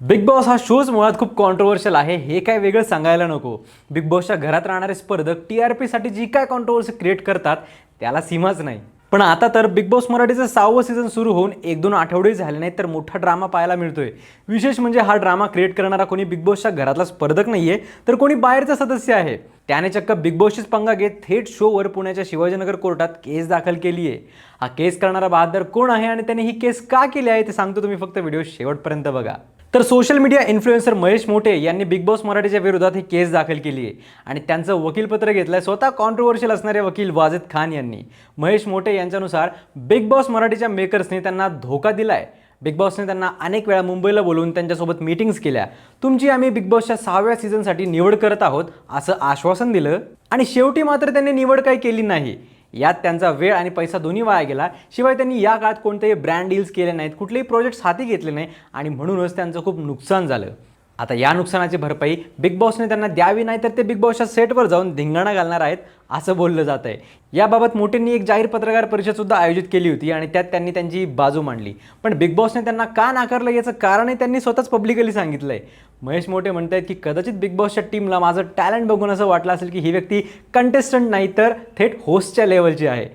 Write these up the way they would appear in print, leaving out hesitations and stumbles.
Big boss हा shows मुळात खूप कॉन्ट्रोवर्शियल आहे, हे काय वेगळं सांगायला नको. बिग बॉसच्या घरात राहणारे स्पर्धक टीआरपीसाठी जी काय कॉन्ट्रोवर्सी क्रिएट करतात त्याला सीमाच नाही. पण आता तर बिग बॉस मराठीचं 6वं सीझन सुरू होऊन 1-2 आठवडे झाले नाहीत तर मोठा ड्रामा पाहायला मिळतोय. विशेष म्हणजे हा ड्रामा क्रिएट करणारा कोणी बिग बॉसच्या घरातला स्पर्धक नाहीये, तर कोणी बाहेरचा सदस्य आहे. त्याने चक्क बिग बॉसचीच पंगा घेत थेट शोवर पुण्याच्या शिवाजीनगर कोर्टात केस दाखल केली आहे. हा केस करणारा बहादर कोण आहे आणि त्याने ही केस का केली आहे ते सांगतो, तुम्ही फक्त व्हिडिओ शेवटपर्यंत बघा. तर सोशल मीडिया इन्फ्लुएन्सर महेश मोठे यांनी बिग बॉस मराठीच्या विरोधात ही केस दाखल केली आहे आणि त्यांचं वकीलपत्र घेतलंय स्वतः कॉन्ट्रोवर्शियल असणारे वकील वाजिद खान यांनी. महेश मोठे यांच्यानुसार बिग बॉस मराठीच्या मेकर्सने त्यांना धोका दिलाय. बिग बॉसने त्यांना अनेक वेळा मुंबईला बोलवून त्यांच्यासोबत मीटिंग्स केल्या. तुमची आम्ही बिग बॉसच्या 6व्या सीझनसाठी निवड करत आहोत असं आश्वासन दिलं आणि शेवटी मात्र त्यांनी निवड काही केली नाही. यात त्यांचा वेळ आणि पैसा दोन्ही वाया गेला. शिवाय त्यांनी या काळात कोणतेही ब्रँड डील्स केले नाहीत, कुठलेही प्रोजेक्ट्स हाती घेतले नाही आणि म्हणूनच त्यांचं खूप नुकसान झालं. आता या नुकसानाची भरपाई बिग बॉसने त्यांना द्यावी, नाही तर ते बिग बॉसच्या सेटवर जाऊन धिंगाणा घालणार आहेत असं बोललं जात आहे. याबाबत मोठेंनी एक जाहीर पत्रकार परिषदसुद्धा आयोजित केली होती आणि त्यात त्यांनी त्यांची बाजू मांडली. पण बिग बॉसने त्यांना का नाकारलं याचं कारणही त्यांनी स्वतःच पब्लिकली सांगितलंय. महेश मोठे म्हणतात की कदाचित बिग बॉसच्या टीमला माझं टॅलेंट बघून असं वाटलं असेल की ही व्यक्ती कंटेस्टंट नाही तर थेट होस्टच्या लेवलची आहे.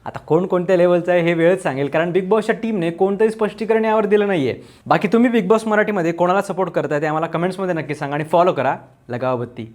आता कोणत्या लेवलचं आहे हे वेळच सांगेल, कारण बिग बॉसच्या टीमने कोणतंही स्पष्टीकरण यावर दिलं नाही आहे. बाकी तुम्ही बिग बॉस मराठीमध्ये कोणाला सपोर्ट करताय ते आम्हाला कमेंट्समध्ये नक्की सांगा आणि फॉलो करा लगावबत्ती.